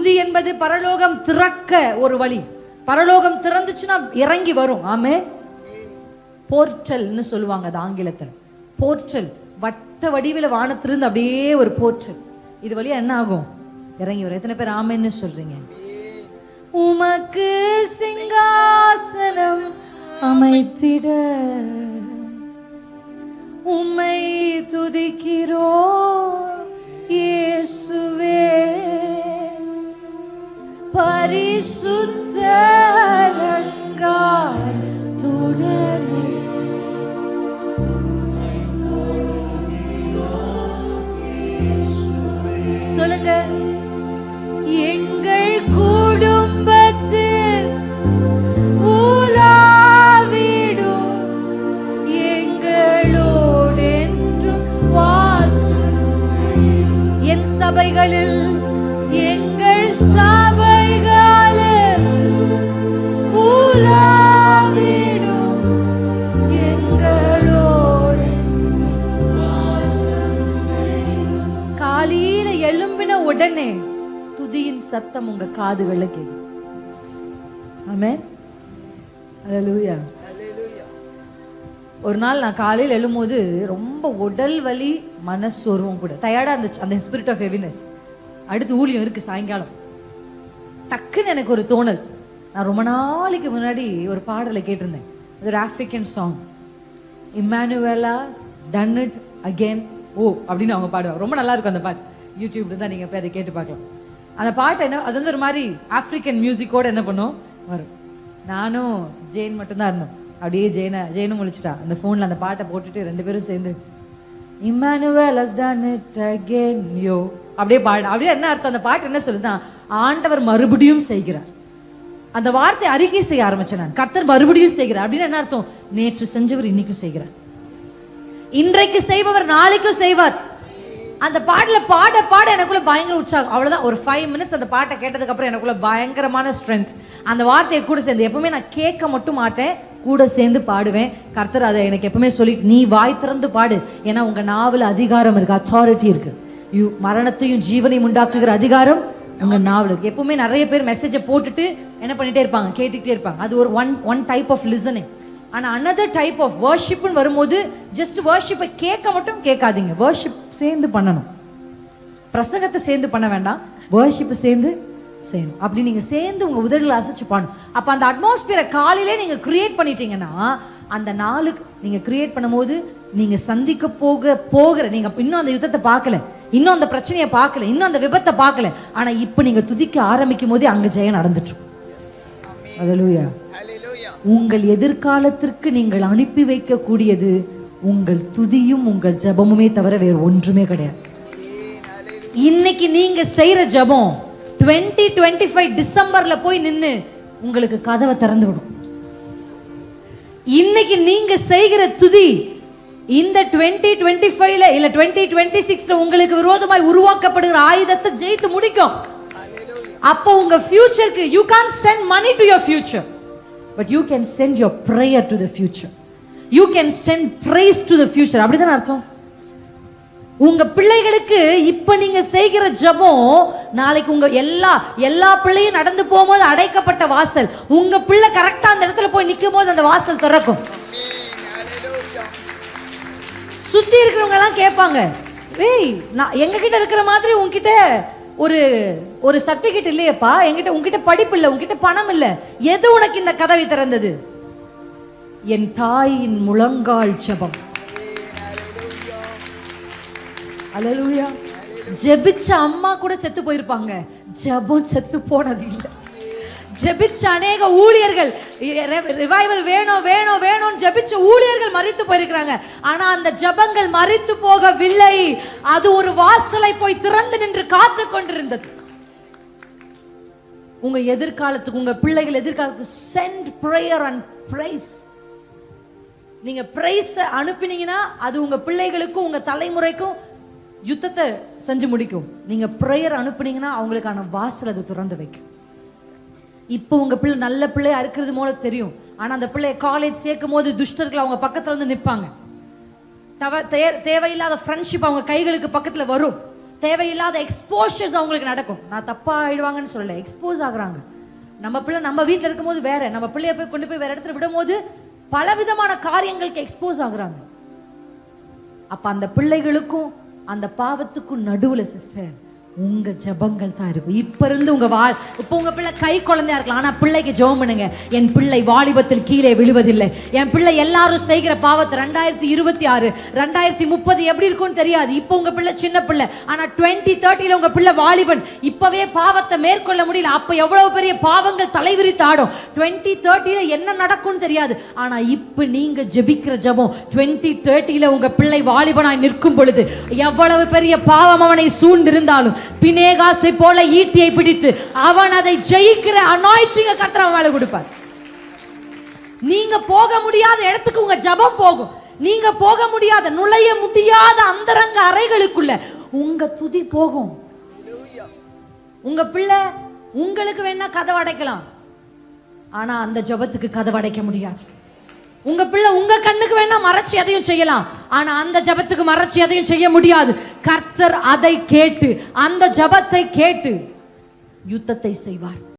துதி என்பது பரலோகம் திறக்க ஒரு வழி. பரலோகம் திறந்துச்சுன்னா இறங்கி வரும். ஆமே, போர்ட்டல்னு சொல்லுவாங்க அது ஆங்கிலத்தில். போர்ட்டல், வட்ட வடிவில் வானத்திலிருந்து அப்படியே ஒரு போர்ட்டல். இது வழியா என்ன ஆகும்? இறங்கி வரும். எத்தனை பேர் ஆமேன்னு சொல்றீங்க? உமக்கு சிங்காசனம் அமைத்திட உம்மை துதிக்கிறோம் இயேசுவே, பரிசுத்த அலங்காரத்துடனே. சொல்லுங்க, எங்கள் குடும்பத்து உலாவிடும் எங்களோடு என்றும் வாசம், என் சபைகளில் எங்கள் சபைகளில் உலாவிடும் எங்களோடு வாசம். காலையில எழும்பின உடனே துதியின் சத்தம் உங்க காதுகளை கேட்கும். ஆமென், அல்லேலூயா. ஒரு நாள் நான் காலையில் எழும்போது ரொம்ப உடல் வலி, மனசோர்வும் கூட, டயர்டா இருந்துச்சு. அந்த ஸ்பிரிட் ஆஃப் ஹெவினஸ். அடுத்து ஊழியம் இருக்கு சாயங்காலம். டக்குன்னு எனக்கு ஒரு தோணல். நான் ரொம்ப நாளைக்கு முன்னாடி ஒரு பாடலை கேட்டிருந்தேன். அது ஒரு African song. Emmanuel has done it again oh அப்படின்னு அவங்க பாடுவாங்க. ரொம்ப நல்லா இருக்கும் அந்த பாட்டு. யூடியூப்ல தான் நீங்க போய் அதை கேட்டு பார்க்கலாம். அந்த பாட்டு என்ன, அது வந்து ஒரு மாதிரி ஆப்பிரிக்கன் மியூசிக்கோட என்ன பண்ணும் வரும். நானும் ஜெயின் மட்டும்தான் இருந்தோம். அப்படியே ஜெயினும் முழிச்சிட்டா அந்த ஃபோனில் அந்த பாட்டை போட்டுட்டு ரெண்டு பேரும் சேர்ந்து Emmanuel has done it again yo அப்படியே பாடு. அப்படியே என்ன அர்த்தம்? அந்த பாட்டு என்ன சொல்லுதான்? ஆண்டவர் மறுபடியும் செய்கிறார். அந்த வார்த்தை அறிக்கை செய்ய ஆரம்பிச்சேன் நான். கர்த்தர் மறுபடியும் செய்கிறார் அப்படின்னு என்ன அர்த்தம்? நேற்று செஞ்சவர் இன்னைக்கும் செய்கிறார், இன்றைக்கு செய்பவர் நாளைக்கும் செய்வார். அந்த பாடல பாட பாட எனக்குள்ள பயங்கர உற்சாகம். அவ்வளவுதான். ஒரு 5 minutes அந்த பாட்டை கேட்டதுக்கு அப்புறம் எனக்குள்ள பயங்கரமான ஸ்ட்ரென்த். அந்த வார்த்தையை கூட சேர்ந்து எப்பவுமே நான் கேட்க மட்டும் மாட்டேன், கூட சேர்ந்து பாடுவேன். கர்த்தர் அதை எனக்கு எப்பவுமே சொல்லிட்டு, நீ வாய் திறந்து பாடு, ஏன்னா உங்க நாவல அதிகாரம் இருக்கு, அத்தாரிட்டி இருக்கு. மரணத்தையும் ஜீவனையும் உண்டாக்குகிற அதிகாரம் உங்க நாவல் இருக்கு. எப்பவுமே நிறைய பேர் மெசேஜை போட்டுட்டு என்ன பண்ணிட்டே இருப்பாங்க, கேட்டுக்கிட்டே இருப்பாங்க. அது ஒரு ஒன் டைப் ஆஃப் லிசனிங். ஆனா அனதர் டைப் ஆஃப் வர்ஷிப்னு வரும்போது ஜஸ்ட் வர்ஷிப்பை கேட்க மட்டும் கேட்காதீங்க, வர்ஷிப் சேர்ந்து பண்ணணும். பிரசங்கத்தை சேர்ந்து பண்ண வேண்டாம், வர்ஷிப்பை சேர்ந்து செய்யணும். அப்படி நீங்க சேர்ந்து உங்க உதடுகளை அசைச்சு பாடணும். அப்ப அந்த அட்மாஸ்பியரை காலையிலே நீங்க கிரியேட் பண்ணிட்டீங்கன்னா, அந்த நாளுக்கு நீங்க கிரியேட் பண்ணும்போது நீங்க சந்திக்க போகிற நீங்க இன்னும் அந்த யுத்தத்தை பார்க்கல, இன்னும் அந்த பிரச்சனையை பார்க்கல, இன்னும் அந்த விபத்தை பார்க்கல, ஆனா இப்ப நீங்க துதிக்க ஆரம்பிக்கும் போதே அங்க ஜெயம் நடந்துட்டு. அல்லேலூயா. உங்கள் எதிர்காலத்திற்கு நீங்கள் அனுப்பி வைக்கக்கூடியது உங்கள் துதியும் உங்கள் ஜபமுமே தவிர வேறு ஒன்றுமே கிடையாது. இன்னைக்கு நீங்க செய்யற ஜபம் 2025 டிசம்பர்ல போய் நின்னு உங்களுக்கு கதவை திறந்து விடும். இன்னைக்கு நீங்க செய்கிற துதி இந்த 2025ல இல்ல 2026ல உங்களுக்கு விரோதமாய் உருவாக்கப்படுகிற ஆயுதத்தை ஜெயித்து முடிக்கும். அப்போ உங்க ஃபியூச்சருக்கு, you can't send money to your future, but you can send your prayer to the future. You can send praise to the future. அப்படிதான் அர்த்தம். உங்க பிள்ளைகளுக்கு இப்ப நீங்க செய்கிற ஜெபம் நாளைக்கு உங்க எல்லா பிள்ளையும் நடந்து போகும்போது அடைக்கப்பட்ட வாசல், உங்க பிள்ளை கரெக்டா அந்த இடத்துல போய் நிக்கும் போது அந்த வாசல் திறக்கும். சுத்தி இருக்கிறவங்க எல்லாம் கேட்பாங்க, ஏய் நான் எங்க கிட்ட இருக்கிற மாதிரி உன்கிட்ட ஒரு சர்டிபிகேட் இல்லையப்பா, உன்கிட்ட படிப்பு இல்ல, உன்கிட்ட பணம் இல்ல, எது உனக்கு இந்த கதவை திறந்தது? என் தாயின் முழங்கால் ஜெபம். அல்லேலூயா. ஜெபிச்ச அம்மா கூட செத்து போயிருப்பாங்க, ஜெபம் செத்து போனது இல்லை. ஜெபிச்ச அநேக ஊழியர்கள், ரிவைவல் வேணும் வேணும் வேணும் ஜெபிச்ச ஊழியர்கள் மரித்து போயிருக்கிறாங்க. ஆனா அந்த ஜெபங்கள் மரித்து போகவில்லை, அது ஒரு வாசலை போய் திறந்து நின்று காத்து கொண்டிருந்தது. உங்க எதிர்காலத்துக்கு, உங்க பிள்ளைகள் எதிர்காலத்துக்கு send prayer and praise. நீங்க பிரைஸ் அனுப்பினீங்கன்னா அது உங்க பிள்ளைகளுக்கும் உங்க தலைமுறைக்கும் யுத்தத்தை செஞ்சு முடிக்கும். நீங்க பிரேயர் அனுப்புனீங்கன்னா அவங்களுக்கான வாசல் அது திறந்து வைக்கும். இப்போ உங்க பிள்ளை நல்ல பிள்ளையா இருக்கிறது போல தெரியும், ஆனா அந்த பிள்ளைய காலேஜ் சேர்க்கும் போது துஷ்டர்கள் அவங்க பக்கத்துல வந்து நிற்பாங்க. தேவையில்லாத ஃப்ரெண்ட்ஷிப் அவங்க கைகளுக்கு பக்கத்துல வரும். தேவையில்லாத எக்ஸ்போஷர்ஸ் அவங்களுக்கு நடக்கும். நான் தப்பா ஆயிடுவாங்கன்னு சொல்லல, எக்ஸ்போஸ் ஆகுறாங்க. நம்ம பிள்ளை நம்ம வீட்டில் இருக்கும்போது வேற, நம்ம பிள்ளைய போய் கொண்டு போய் வேற இடத்துல விடும்போது பலவிதமான காரியங்களுக்கு எக்ஸ்போஸ் ஆகுறாங்க. அப்ப அந்த பிள்ளைகளுக்கும் அந்த பாவத்துக்கும் நடுவுல சிஸ்டர் உங்க ஜபங்கள் தான் இருக்கும். இப்ப இருந்து இப்ப உங்க பிள்ளை கை குழந்தையா இருக்கலாம், ஆனா பிள்ளைக்கு ஜெபம் பண்ணுங்க. என் பிள்ளை வாலிபத்தில் கீழே விழுவதில்லை. என் பிள்ளை எல்லாரும் செய்கிற பாவத்தை 2026 2030 எப்படி இருக்கும்னு தெரியாது. இப்ப உங்க பிள்ளை சின்ன பிள்ளை, ஆனா 2030 உங்க பிள்ளை வாலிபன். இப்பவே பாவத்தை மேற்கொள்ள முடியல, அப்ப எவ்வளவு பெரிய பாவங்கள் தலைவிரித்து ஆடும். 2030 என்ன நடக்கும்னு தெரியாது. ஆனா இப்ப நீங்க ஜெபிக்கிற ஜெபம் 2030 உங்க பிள்ளை வாலிபனாய் நிற்கும் பொழுது எவ்வளவு பெரிய பாவம் அவனை சூழ்ந்திருந்தாலும் பினேகாசை போல ஈட்டியை பிடித்து அவன் அதை ஜெயிக்கிற அனாயிண்டிங் கர்த்தர் அவன் மேல கொடுப்பார். நீங்க போக முடியாத இடத்துக்கு உங்க ஜெபம் போகும். நீங்க போக முடியாத, நுழைய முடியாத அந்தரங்க அறைகளுக்குள்ள உங்க துதி போகும். உங்க பிள்ளை உங்களுக்கு வேணா கதவு அடைக்கலாம், ஆனா அந்த ஜெபத்துக்கு கதவு அடைக்க முடியாது. உங்க பிள்ளை உங்க கண்ணுக்கு வேணா மறைச்சு எதையும் செய்யலாம், ஆனா அந்த ஜபத்துக்கு மறைச்சு எதையும் செய்ய முடியாது. கர்த்தர் அதை கேட்டு, அந்த ஜபத்தை கேட்டு யுத்தத்தை செய்வார்.